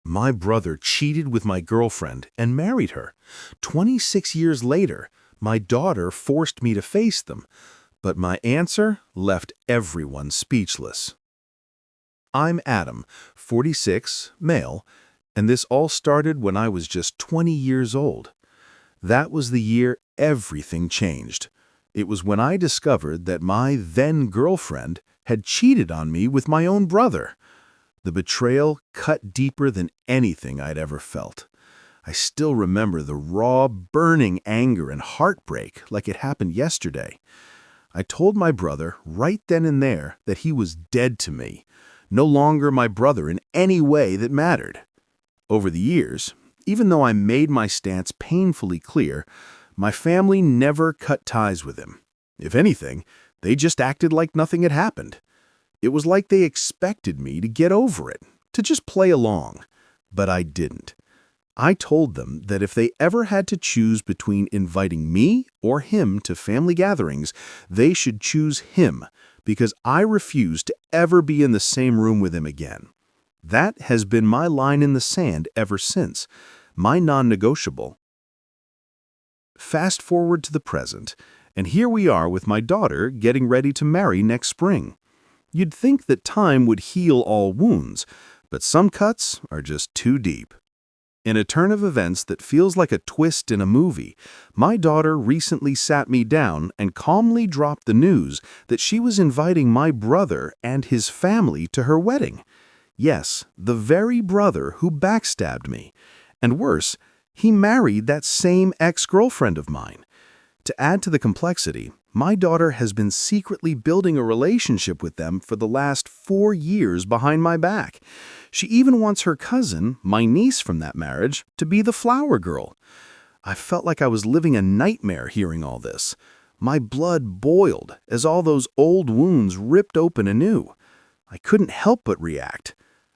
My brother cheated with my girlfriend and married her. 26 years later, my daughter forced me to face them, but my answer left everyone speechless. I'm Adam, 46, male, and this all started when I was just 20 years old. That was the year everything changed. It was when I discovered that my then-girlfriend had cheated on me with my own brother. The betrayal cut deeper than anything I'd ever felt. I still remember the raw, burning anger and heartbreak like it happened yesterday. I told my brother right then and there that he was dead to me, no longer my brother in any way that mattered. Over the years, even though I made my stance painfully clear, my family never cut ties with him. If anything, they just acted like nothing had happened. It was like they expected me to get over it, to just play along. But I didn't. I told them that if they ever had to choose between inviting me or him to family gatherings, they should choose him, because I refused to ever be in the same room with him again. That has been my line in the sand ever since, my non-negotiable. Fast forward to the present, and here we are with my daughter getting ready to marry next spring. You'd think that time would heal all wounds, but some cuts are just too deep. In a turn of events that feels like a twist in a movie, my daughter recently sat me down and calmly dropped the news that she was inviting my brother and his family to her wedding. Yes, the very brother who backstabbed me. And worse, he married that same ex-girlfriend of mine. To add to the complexity, my daughter has been secretly building a relationship with them for the last 4 years behind my back. She even wants her cousin, my niece from that marriage, to be the flower girl. I felt like I was living a nightmare hearing all this. My blood boiled as all those old wounds ripped open anew. I couldn't help but react.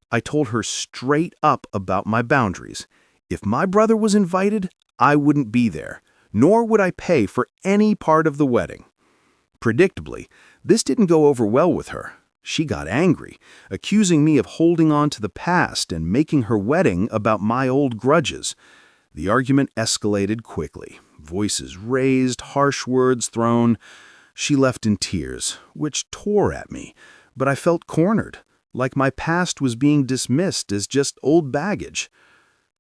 I told her straight up about my boundaries. If my brother was invited, I wouldn't be there, nor would I pay for any part of the wedding. Predictably, this didn't go over well with her. She got angry, accusing me of holding on to the past and making her wedding about my old grudges. The argument escalated quickly, voices raised, harsh words thrown. She left in tears, which tore at me, but I felt cornered, like my past was being dismissed as just old baggage.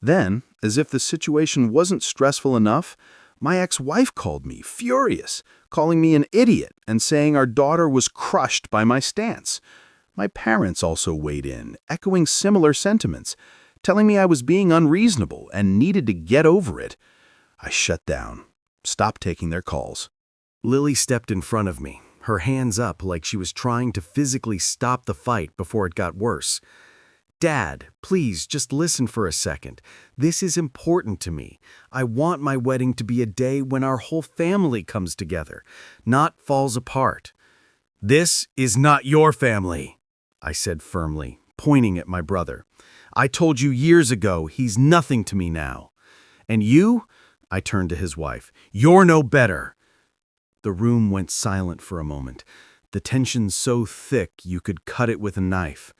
Then, as if the situation wasn't stressful enough, my ex-wife called me, furious, calling me an idiot and saying our daughter was crushed by my stance. My parents also weighed in, echoing similar sentiments, telling me I was being unreasonable and needed to get over it. I shut down, stopped taking their calls. Lily stepped in front of me, her hands up like she was trying to physically stop the fight before it got worse. Dad, please, just listen for a second. This is important to me. I want my wedding to be a day when our whole family comes together, not falls apart. This is not your family, I said firmly, pointing at my brother. I told you years ago he's nothing to me now. And you, I turned to his wife, you're no better. The room went silent for a moment, the tension so thick you could cut it with a knife.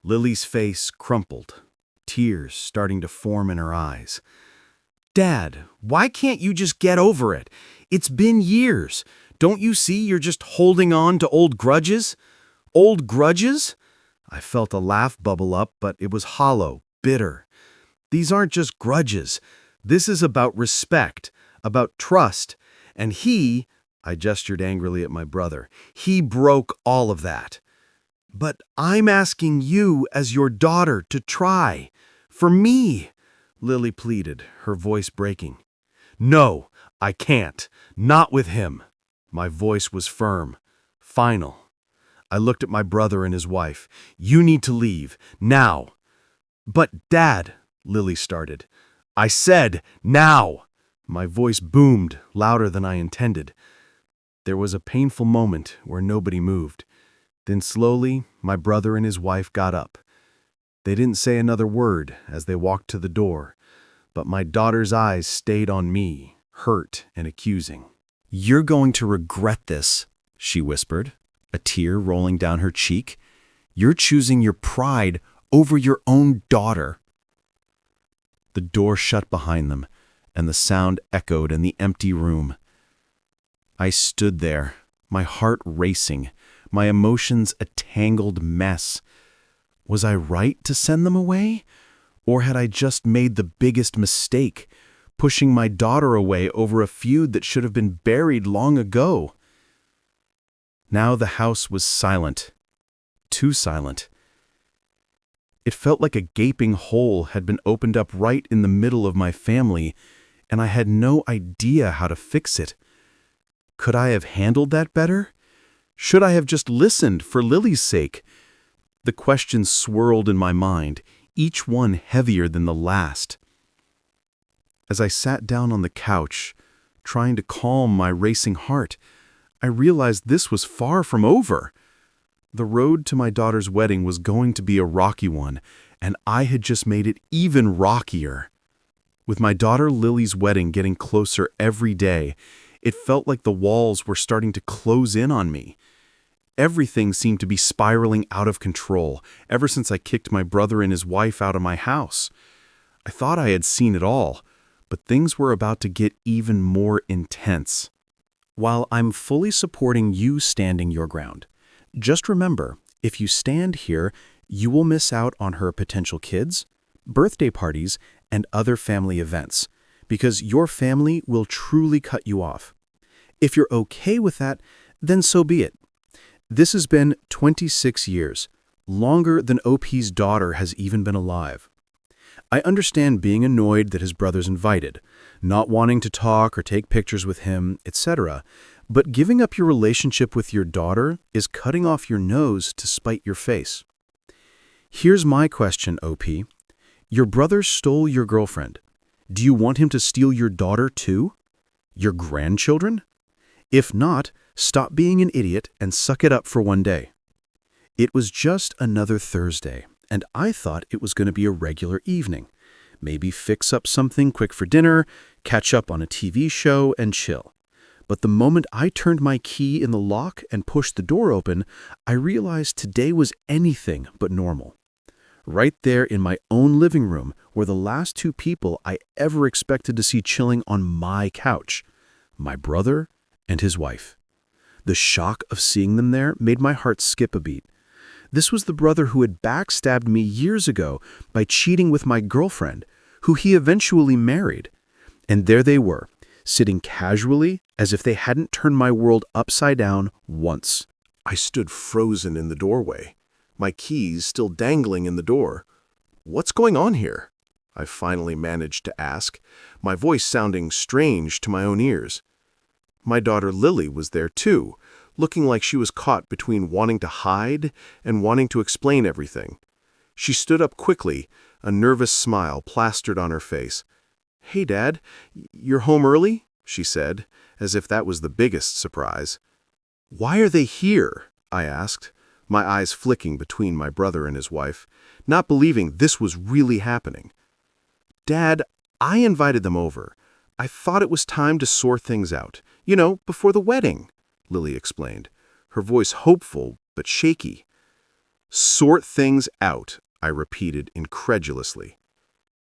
Lily's face crumpled, tears starting to form in her eyes. Dad, why can't you just get over it? It's been years. Don't you see you're just holding on to old grudges? Old grudges? I felt a laugh bubble up, but it was hollow, bitter. These aren't just grudges. This is about respect, about trust. And I gestured angrily at my brother, he broke all of that. But I'm asking you as your daughter to try. For me, Lily pleaded, her voice breaking. No, I can't. Not with him. My voice was firm, final. I looked at my brother and his wife. You need to leave, now. But Dad, Lily started. I said, now. My voice boomed, louder than I intended. There was a painful moment where nobody moved. Then slowly, my brother and his wife got up. They didn't say another word as they walked to the door, but my daughter's eyes stayed on me, hurt and accusing. You're going to regret this, she whispered, a tear rolling down her cheek. You're choosing your pride over your own daughter. The door shut behind them, and the sound echoed in the empty room. I stood there, my heart racing, my emotions a tangled mess. Was I right to send them away? Or had I just made the biggest mistake, pushing my daughter away over a feud that should have been buried long ago? Now the house was silent. Too silent. It felt like a gaping hole had been opened up right in the middle of my family, and I had no idea how to fix it. Could I have handled that better? Should I have just listened for Lily's sake? The questions swirled in my mind, each one heavier than the last. As I sat down on the couch, trying to calm my racing heart, I realized this was far from over. The road to my daughter's wedding was going to be a rocky one, and I had just made it even rockier. With my daughter Lily's wedding getting closer every day, it felt like the walls were starting to close in on me. Everything seemed to be spiraling out of control ever since I kicked my brother and his wife out of my house. I thought I had seen it all, but things were about to get even more intense. While I'm fully supporting you standing your ground, just remember, if you stand here, you will miss out on her potential kids, birthday parties, and other family events, because your family will truly cut you off. If you're okay with that, then so be it. This has been 26 years, longer than OP's daughter has even been alive. I understand being annoyed that his brother's invited, not wanting to talk or take pictures with him, etc., but giving up your relationship with your daughter is cutting off your nose to spite your face. Here's my question, OP. Your brother stole your girlfriend. Do you want him to steal your daughter too? Your grandchildren? If not, stop being an idiot and suck it up for one day. It was just another Thursday, and I thought it was going to be a regular evening. Maybe fix up something quick for dinner, catch up on a TV show, and chill. But the moment I turned my key in the lock and pushed the door open, I realized today was anything but normal. Right there in my own living room were the last two people I ever expected to see chilling on my couch, my brother and his wife. The shock of seeing them there made my heart skip a beat. This was the brother who had backstabbed me years ago by cheating with my girlfriend, who he eventually married. And there they were, sitting casually as if they hadn't turned my world upside down once. I stood frozen in the doorway, my keys still dangling in the door. "What's going on here?" I finally managed to ask, my voice sounding strange to my own ears. My daughter Lily was there too, looking like she was caught between wanting to hide and wanting to explain everything. She stood up quickly, a nervous smile plastered on her face. "Hey, Dad, you're home early?" she said, as if that was the biggest surprise. "Why are they here?" I asked, my eyes flicking between my brother and his wife, not believing this was really happening. "Dad, I invited them over. I thought it was time to sort things out. You know, before the wedding," Lily explained, her voice hopeful but shaky. "Sort things out," I repeated incredulously.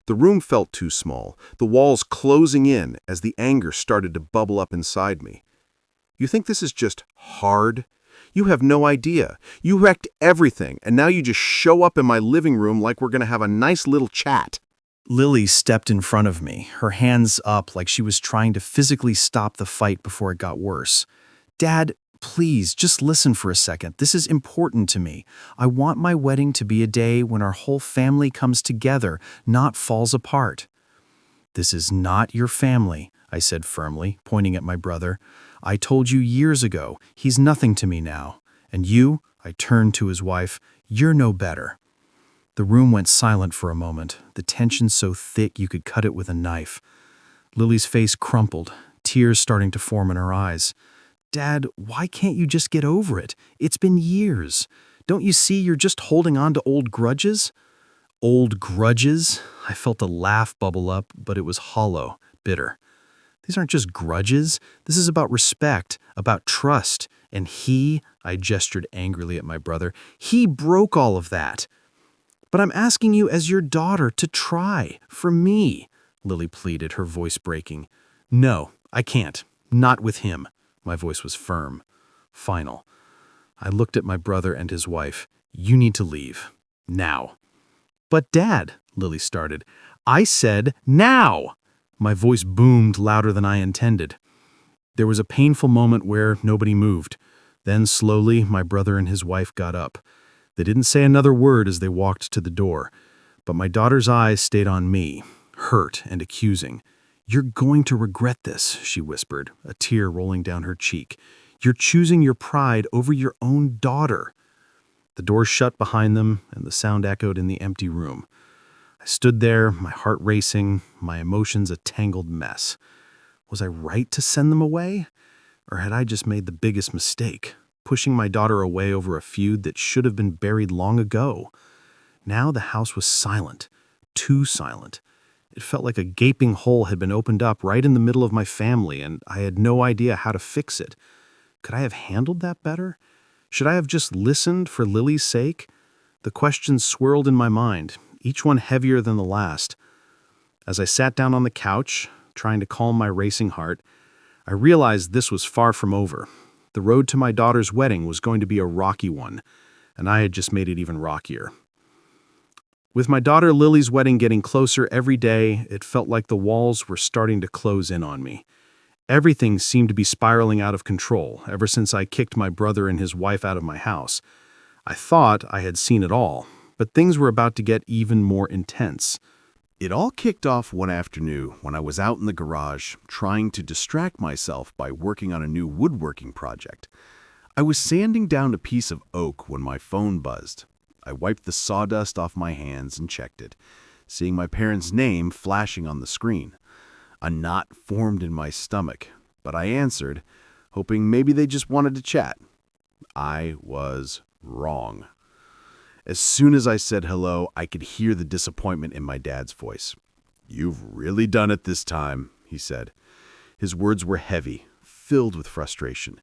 The room felt too small, the walls closing in as the anger started to bubble up inside me. "You think this is just hard? You have no idea. You wrecked everything, and now you just show up in my living room like we're going to have a nice little chat." Lily stepped in front of me, her hands up like she was trying to physically stop the fight before it got worse. "Dad, please, just listen for a second. This is important to me. I want my wedding to be a day when our whole family comes together, not falls apart." "This is not your family," I said firmly, pointing at my brother. "I told you years ago, he's nothing to me now. And you," I turned to his wife, "you're no better." The room went silent for a moment, the tension so thick you could cut it with a knife. Lily's face crumpled, tears starting to form in her eyes. "Dad, why can't you just get over it? It's been years. Don't you see you're just holding on to old grudges?" Old grudges? I felt a laugh bubble up, but it was hollow, bitter. These aren't just grudges. This is about respect, about trust. And I gestured angrily at my brother, he broke all of that. But I'm asking you as your daughter to try, for me, Lily pleaded, her voice breaking. No, I can't. Not with him. My voice was firm, final. I looked at my brother and his wife. You need to leave. Now. But Dad, Lily started. I said now. My voice boomed louder than I intended. There was a painful moment where nobody moved. Then slowly, my brother and his wife got up. They didn't say another word as they walked to the door, but my daughter's eyes stayed on me, hurt and accusing. You're going to regret this, she whispered, a tear rolling down her cheek. You're choosing your pride over your own daughter. The door shut behind them, and the sound echoed in the empty room. I stood there, my heart racing, my emotions a tangled mess. Was I right to send them away? Or had I just made the biggest mistake, pushing my daughter away over a feud that should have been buried long ago? Now the house was silent, too silent. It felt like a gaping hole had been opened up right in the middle of my family, and I had no idea how to fix it. Could I have handled that better? Should I have just listened for Lily's sake? The questions swirled in my mind, each one heavier than the last. As I sat down on the couch, trying to calm my racing heart, I realized this was far from over. The road to my daughter's wedding was going to be a rocky one, and I had just made it even rockier. With my daughter Lily's wedding getting closer every day, it felt like the walls were starting to close in on me. Everything seemed to be spiraling out of control ever since I kicked my brother and his wife out of my house. I thought I had seen it all, but things were about to get even more intense. It all kicked off one afternoon when I was out in the garage trying to distract myself by working on a new woodworking project. I was sanding down a piece of oak when my phone buzzed. I wiped the sawdust off my hands and checked it, seeing my parents' name flashing on the screen. A knot formed in my stomach, but I answered, hoping maybe they just wanted to chat. I was wrong. As soon as I said hello, I could hear the disappointment in my dad's voice. "You've really done it this time," he said. His words were heavy, filled with frustration.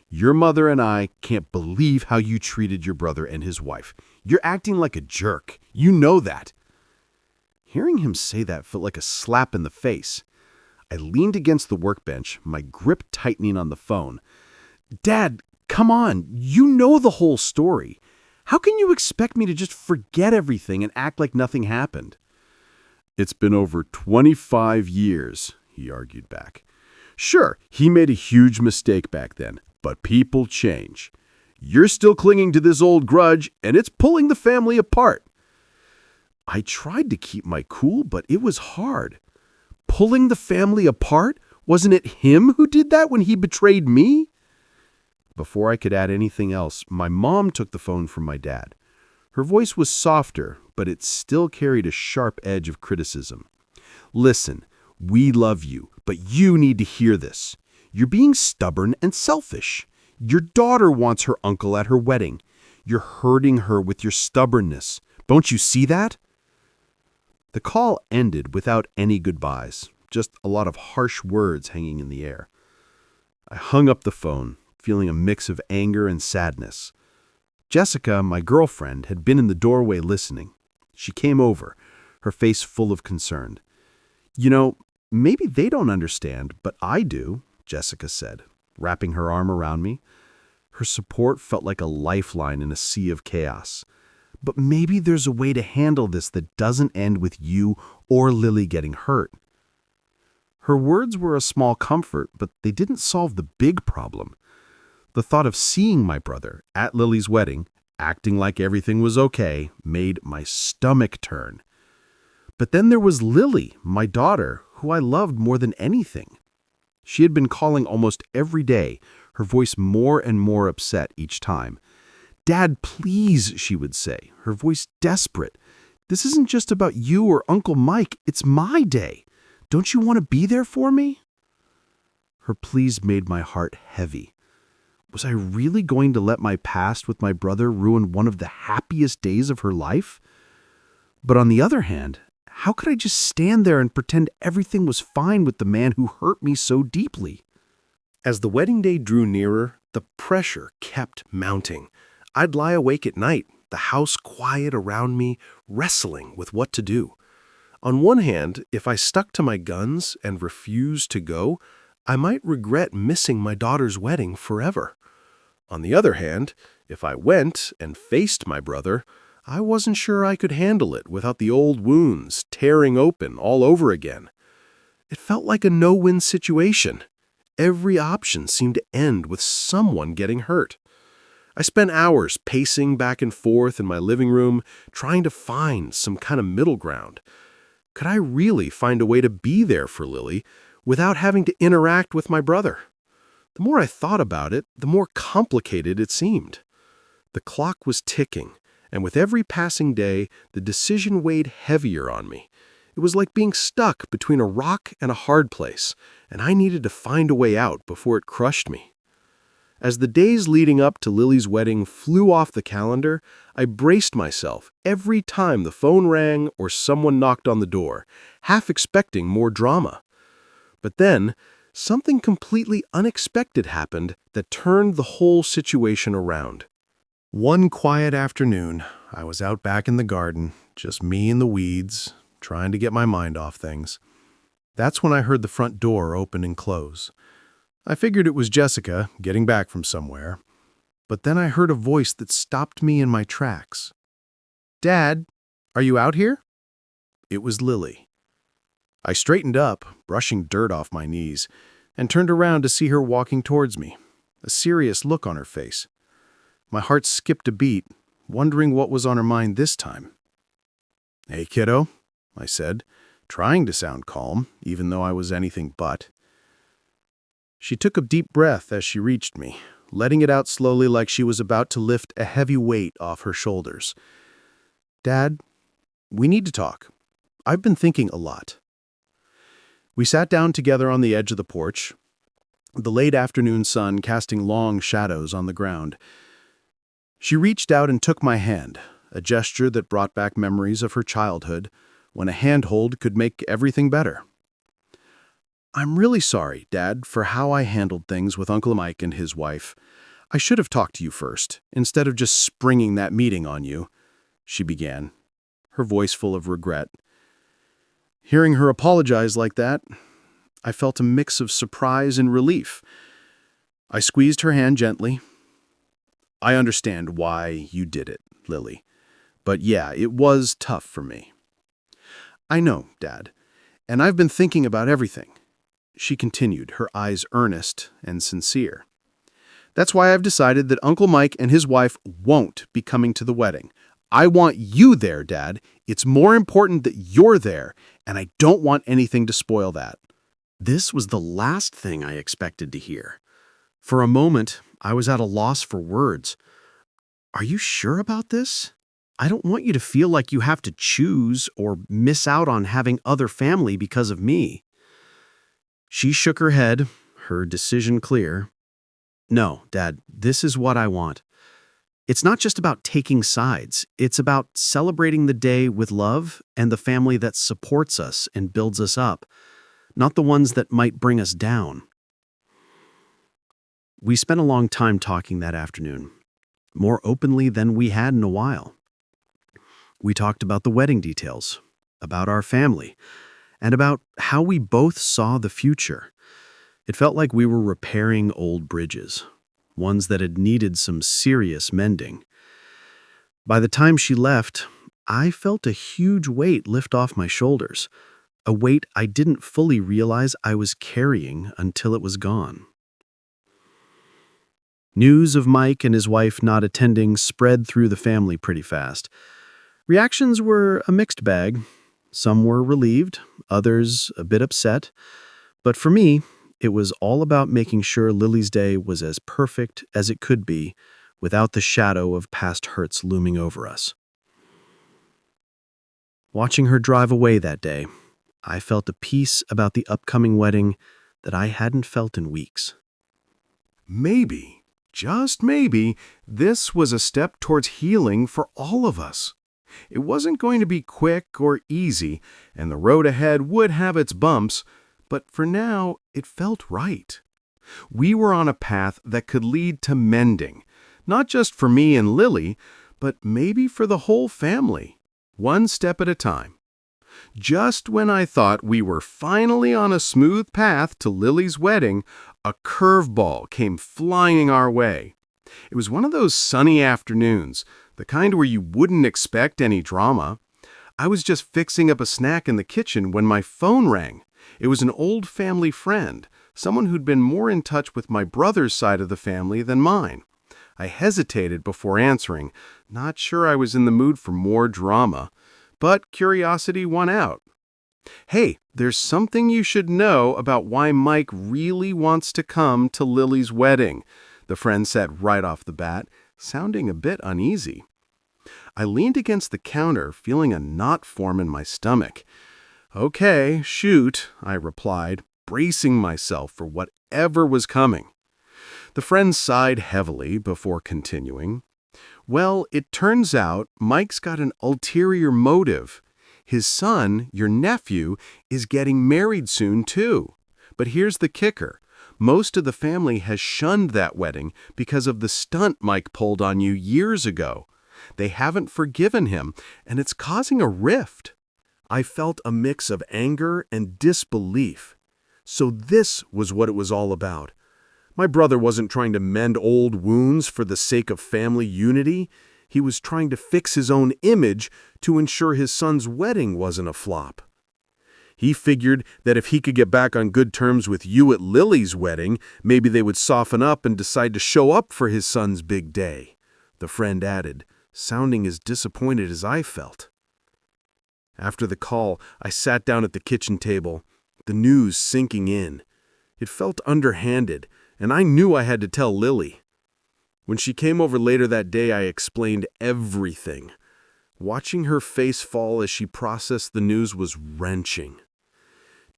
"Your mother and I can't believe how you treated your brother and his wife. You're acting like a jerk. You know that." Hearing him say that felt like a slap in the face. I leaned against the workbench, my grip tightening on the phone. "Dad, come on. You know the whole story. How can you expect me to just forget everything and act like nothing happened?" "It's been over 25 years, he argued back. "Sure, he made a huge mistake back then, but people change. You're still clinging to this old grudge, and it's pulling the family apart." I tried to keep my cool, but it was hard. Pulling the family apart? Wasn't it him who did that when he betrayed me? Before I could add anything else, my mom took the phone from my dad. Her voice was softer, but it still carried a sharp edge of criticism. "Listen, we love you, but you need to hear this. You're being stubborn and selfish. Your daughter wants her uncle at her wedding. You're hurting her with your stubbornness. Don't you see that?" The call ended without any goodbyes, just a lot of harsh words hanging in the air. I hung up the phone, feeling a mix of anger and sadness. Jessica, my girlfriend, had been in the doorway listening. She came over, her face full of concern. "You know, maybe they don't understand, but I do," Jessica said, wrapping her arm around me. Her support felt like a lifeline in a sea of chaos. "But maybe there's a way to handle this that doesn't end with you or Lily getting hurt." Her words were a small comfort, but they didn't solve the big problem. The thought of seeing my brother at Lily's wedding, acting like everything was okay, made my stomach turn. But then there was Lily, my daughter, who I loved more than anything. She had been calling almost every day, her voice more and more upset each time. "Dad, please," she would say, her voice desperate. "This isn't just about you or Uncle Mike. It's my day. Don't you want to be there for me?" Her pleas made my heart heavy. Was I really going to let my past with my brother ruin one of the happiest days of her life? But on the other hand, how could I just stand there and pretend everything was fine with the man who hurt me so deeply? As the wedding day drew nearer, the pressure kept mounting. I'd lie awake at night, the house quiet around me, wrestling with what to do. On one hand, if I stuck to my guns and refused to go, I might regret missing my daughter's wedding forever. On the other hand, if I went and faced my brother, I wasn't sure I could handle it without the old wounds tearing open all over again. It felt like a no-win situation. Every option seemed to end with someone getting hurt. I spent hours pacing back and forth in my living room, trying to find some kind of middle ground. Could I really find a way to be there for Lily without having to interact with my brother? The more I thought about it, the more complicated it seemed. The clock was ticking, and with every passing day, the decision weighed heavier on me. It was like being stuck between a rock and a hard place, and I needed to find a way out before it crushed me. As the days leading up to Lily's wedding flew off the calendar, I braced myself every time the phone rang or someone knocked on the door, half expecting more drama. But then, something completely unexpected happened that turned the whole situation around. One quiet afternoon, I was out back in the garden, just me in the weeds, trying to get my mind off things. That's when I heard the front door open and close. I figured it was Jessica getting back from somewhere, but then I heard a voice that stopped me in my tracks. "Dad, are you out here?" It was Lily. I straightened up, brushing dirt off my knees, and turned around to see her walking towards me, a serious look on her face. My heart skipped a beat, wondering what was on her mind this time. "Hey, kiddo," I said, trying to sound calm, even though I was anything but. She took a deep breath as she reached me, letting it out slowly like she was about to lift a heavy weight off her shoulders. "Dad, we need to talk. I've been thinking a lot." We sat down together on the edge of the porch, the late afternoon sun casting long shadows on the ground. She reached out and took my hand, a gesture that brought back memories of her childhood, when a handhold could make everything better. "I'm really sorry, Dad, for how I handled things with Uncle Mike and his wife. I should have talked to you first, instead of just springing that meeting on you," she began, her voice full of regret. Hearing her apologize like that, I felt a mix of surprise and relief. I squeezed her hand gently. "I understand why you did it, Lily. But yeah, it was tough for me." "I know, Dad, and I've been thinking about everything," she continued, her eyes earnest and sincere. "That's why I've decided that Uncle Mike and his wife won't be coming to the wedding. I want you there, Dad. It's more important that you're there, and I don't want anything to spoil that." This was the last thing I expected to hear. For a moment, I was at a loss for words. "Are you sure about this? I don't want you to feel like you have to choose or miss out on having other family because of me." She shook her head, her decision clear. "No, Dad, this is what I want. It's not just about taking sides. It's about celebrating the day with love and the family that supports us and builds us up, not the ones that might bring us down." We spent a long time talking that afternoon, more openly than we had in a while. We talked about the wedding details, about our family, and about how we both saw the future. It felt like we were repairing old bridges, ones that had needed some serious mending. By the time she left, I felt a huge weight lift off my shoulders, a weight I didn't fully realize I was carrying until it was gone. News of Mike and his wife not attending spread through the family pretty fast. Reactions were a mixed bag. Some were relieved, others a bit upset. But for me, it was all about making sure Lily's day was as perfect as it could be, without the shadow of past hurts looming over us. Watching her drive away that day, I felt a peace about the upcoming wedding that I hadn't felt in weeks. Maybe, just maybe, this was a step towards healing for all of us. It wasn't going to be quick or easy, and the road ahead would have its bumps, but for now, it felt right. We were on a path that could lead to mending, not just for me and Lily, but maybe for the whole family, one step at a time. Just when I thought we were finally on a smooth path to Lily's wedding, a curveball came flying our way. It was one of those sunny afternoons, the kind where you wouldn't expect any drama. I was just fixing up a snack in the kitchen when my phone rang. It was an old family friend, someone who'd been more in touch with my brother's side of the family than mine. I hesitated before answering, not sure I was in the mood for more drama, but curiosity won out. "Hey, there's something you should know about why Mike really wants to come to Lily's wedding," the friend said right off the bat, sounding a bit uneasy. I leaned against the counter, feeling a knot form in my stomach. "Okay, shoot," I replied, bracing myself for whatever was coming. The friend sighed heavily before continuing. "Well, it turns out Mike's got an ulterior motive. His son, your nephew, is getting married soon, too. But here's the kicker. Most of the family has shunned that wedding because of the stunt Mike pulled on you years ago. They haven't forgiven him, and it's causing a rift." I felt a mix of anger and disbelief. So this was what it was all about. My brother wasn't trying to mend old wounds for the sake of family unity. He was trying to fix his own image to ensure his son's wedding wasn't a flop. He figured that if he could get back on good terms with you at Lily's wedding, maybe they would soften up and decide to show up for his son's big day, the friend added, sounding as disappointed as I felt. After the call, I sat down at the kitchen table, the news sinking in. It felt underhanded, and I knew I had to tell Lily. When she came over later that day, I explained everything. Watching her face fall as she processed the news was wrenching.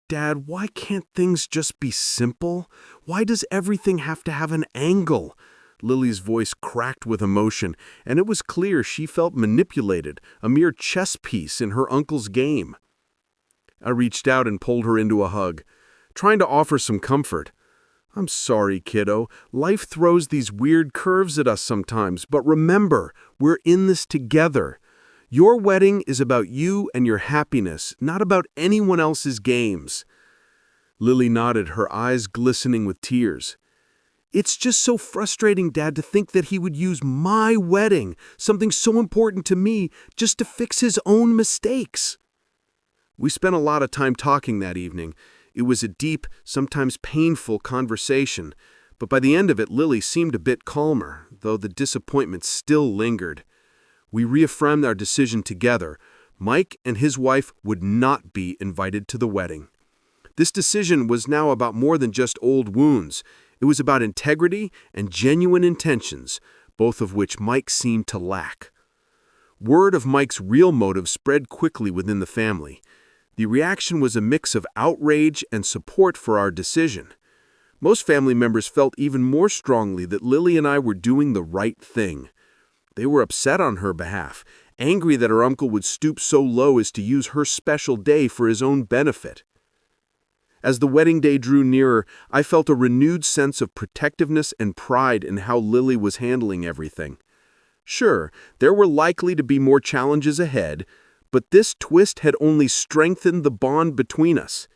"Dad, why can't things just be simple? Why does everything have to have an angle?" Lily's voice cracked with emotion, and it was clear she felt manipulated, a mere chess piece in her uncle's game. I reached out and pulled her into a hug, trying to offer some comfort. "I'm sorry, kiddo. Life throws these weird curves at us sometimes, but remember, we're in this together. Your wedding is about you and your happiness, not about anyone else's games." Lily nodded, her eyes glistening with tears. "It's just so frustrating, Dad, to think that he would use my wedding, something so important to me, just to fix his own mistakes." We spent a lot of time talking that evening. It was a deep, sometimes painful conversation, but by the end of it, Lily seemed a bit calmer, though the disappointment still lingered. We reaffirmed our decision together. Mike and his wife would not be invited to the wedding. This decision was now about more than just old wounds. It was about integrity and genuine intentions, both of which Mike seemed to lack. Word of Mike's real motive spread quickly within the family. The reaction was a mix of outrage and support for our decision. Most family members felt even more strongly that Lily and I were doing the right thing. They were upset on her behalf, angry that her uncle would stoop so low as to use her special day for his own benefit. As the wedding day drew nearer, I felt a renewed sense of protectiveness and pride in how Lily was handling everything. Sure, there were likely to be more challenges ahead, but this twist had only strengthened the bond between us.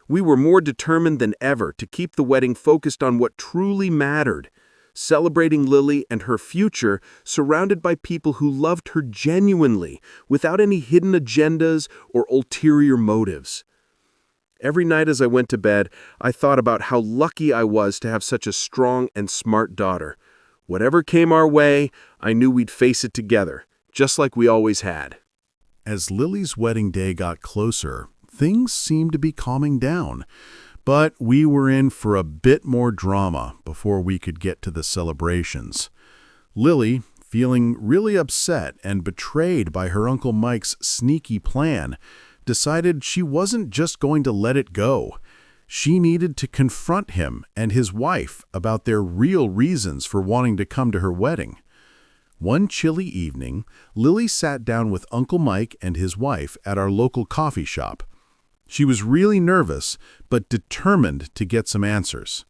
We were more determined than ever to keep the wedding focused on what truly mattered, celebrating Lily and her future surrounded by people who loved her genuinely, without any hidden agendas or ulterior motives. Every night as I went to bed, I thought about how lucky I was to have such a strong and smart daughter. Whatever came our way, I knew we'd face it together, just like we always had. As Lily's wedding day got closer, things seemed to be calming down, but we were in for a bit more drama before we could get to the celebrations. Lily, feeling really upset and betrayed by her Uncle Mike's sneaky plan, decided she wasn't just going to let it go. She needed to confront him and his wife about their real reasons for wanting to come to her wedding. One chilly evening, Lily sat down with Uncle Mike and his wife at our local coffee shop. She was really nervous, but determined to get some answers.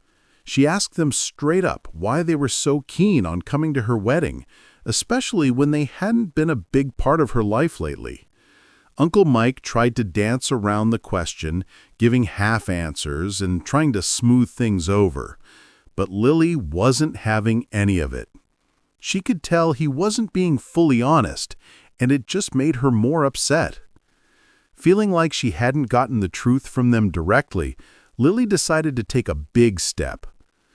She asked them straight up why they were so keen on coming to her wedding, especially when they hadn't been a big part of her life lately. Uncle Mike tried to dance around the question, giving half answers and trying to smooth things over. But Lily wasn't having any of it. She could tell he wasn't being fully honest, and it just made her more upset. Feeling like she hadn't gotten the truth from them directly, Lily decided to take a big step.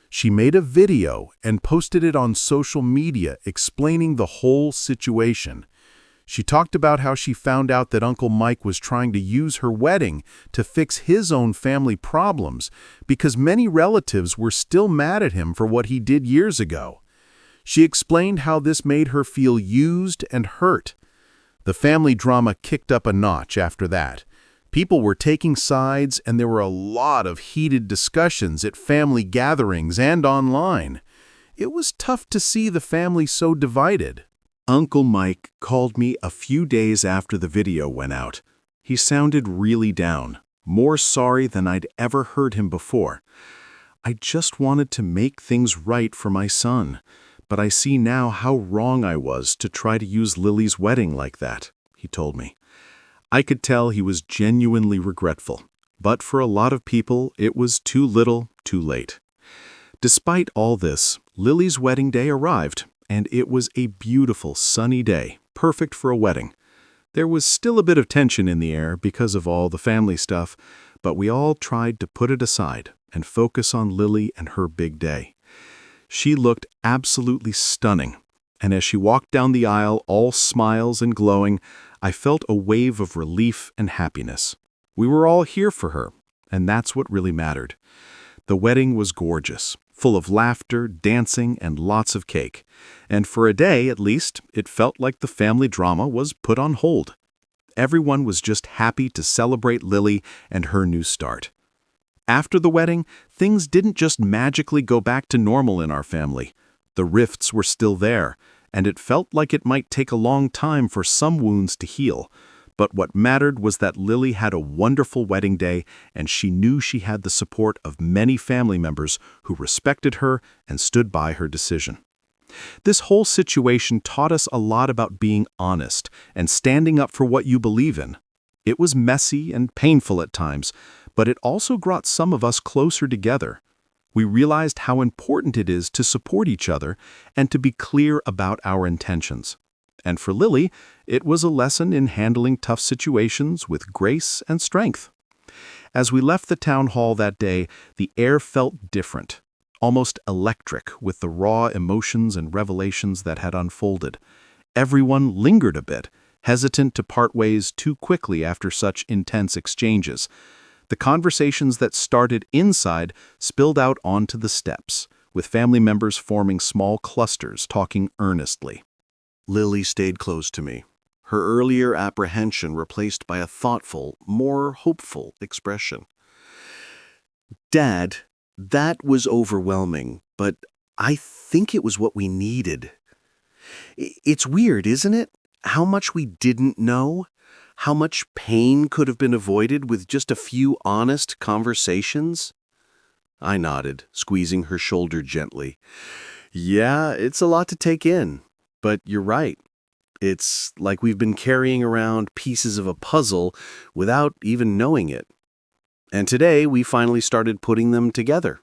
She made a video and posted it on social media explaining the whole situation. She talked about how she found out that Uncle Mike was trying to use her wedding to fix his own family problems because many relatives were still mad at him for what he did years ago. She explained how this made her feel used and hurt. The family drama kicked up a notch after that. People were taking sides, and there were a lot of heated discussions at family gatherings and online. It was tough to see the family so divided. Uncle Mike called me a few days after the video went out. He sounded really down, more sorry than I'd ever heard him before. I just wanted to make things right for my son, but I see now how wrong I was to try to use Lily's wedding like that, he told me. I could tell he was genuinely regretful, but for a lot of people, it was too little, too late. Despite all this, Lily's wedding day arrived, and it was a beautiful, sunny day, perfect for a wedding. There was still a bit of tension in the air because of all the family stuff, but we all tried to put it aside and focus on Lily and her big day. She looked absolutely stunning, and as she walked down the aisle, all smiles and glowing, I felt a wave of relief and happiness. We were all here for her, and that's what really mattered. The wedding was gorgeous, full of laughter, dancing, and lots of cake. And for a day, at least, it felt like the family drama was put on hold. Everyone was just happy to celebrate Lily and her new start. After the wedding, things didn't just magically go back to normal in our family. The rifts were still there, and it felt like it might take a long time for some wounds to heal. But what mattered was that Lily had a wonderful wedding day, and she knew she had the support of many family members who respected her and stood by her decision. This whole situation taught us a lot about being honest and standing up for what you believe in. It was messy and painful at times, but it also brought some of us closer together. We realized how important it is to support each other and to be clear about our intentions. And for Lily, it was a lesson in handling tough situations with grace and strength. As we left the town hall that day, the air felt different, almost electric with the raw emotions and revelations that had unfolded. Everyone lingered a bit, hesitant to part ways too quickly after such intense exchanges. The conversations that started inside spilled out onto the steps, with family members forming small clusters talking earnestly. Lily stayed close to me, her earlier apprehension replaced by a thoughtful, more hopeful expression. "Dad, that was overwhelming, but I think it was what we needed. It's weird, isn't it? How much we didn't know? How much pain could have been avoided with just a few honest conversations?" I nodded, squeezing her shoulder gently. "Yeah, it's a lot to take in. But you're right. It's like we've been carrying around pieces of a puzzle without even knowing it. And today we finally started putting them together."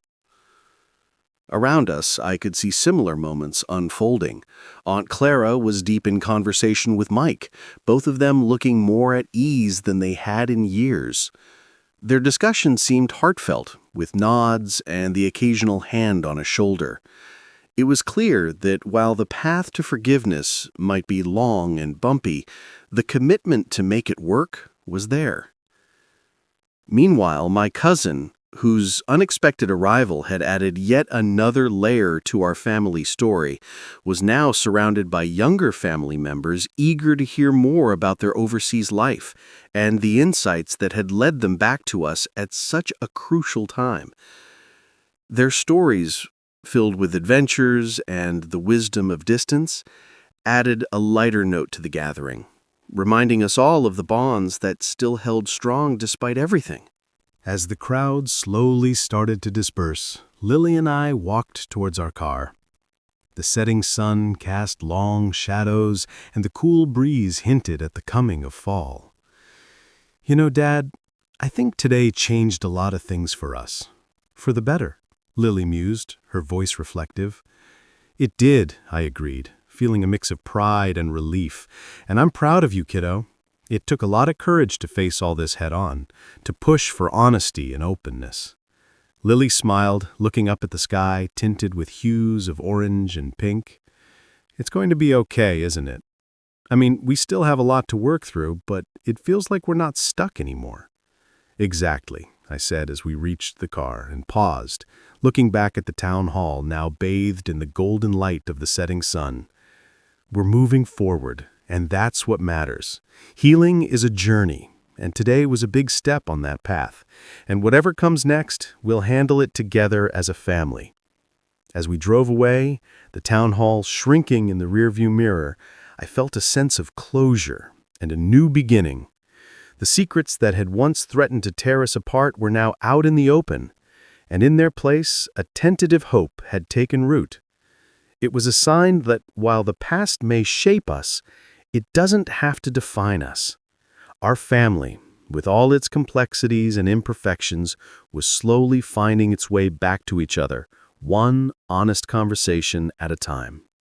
Around us, I could see similar moments unfolding. Aunt Clara was deep in conversation with Mike, both of them looking more at ease than they had in years. Their discussion seemed heartfelt, with nods and the occasional hand on a shoulder. It was clear that while the path to forgiveness might be long and bumpy, the commitment to make it work was there. Meanwhile, my cousin, whose unexpected arrival had added yet another layer to our family story, was now surrounded by younger family members eager to hear more about their overseas life and the insights that had led them back to us at such a crucial time. Their stories, filled with adventures and the wisdom of distance, added a lighter note to the gathering, reminding us all of the bonds that still held strong despite everything. As the crowd slowly started to disperse, Lily and I walked towards our car. The setting sun cast long shadows, and the cool breeze hinted at the coming of fall. You know, Dad, I think today changed a lot of things for us. For the better, Lily mused, her voice reflective. It did, I agreed, feeling a mix of pride and relief. And I'm proud of you, kiddo. It took a lot of courage to face all this head-on, to push for honesty and openness. Lily smiled, looking up at the sky, tinted with hues of orange and pink. It's going to be okay, isn't it? I mean, we still have a lot to work through, but it feels like we're not stuck anymore. Exactly, I said as we reached the car and paused, looking back at the town hall now bathed in the golden light of the setting sun. We're moving forward, and that's what matters. Healing is a journey, and today was a big step on that path. And whatever comes next, we'll handle it together as a family. As we drove away, the town hall shrinking in the rearview mirror, I felt a sense of closure and a new beginning. The secrets that had once threatened to tear us apart were now out in the open, and in their place, a tentative hope had taken root. It was a sign that while the past may shape us, it doesn't have to define us. Our family, with all its complexities and imperfections, was slowly finding its way back to each other, one honest conversation at a time.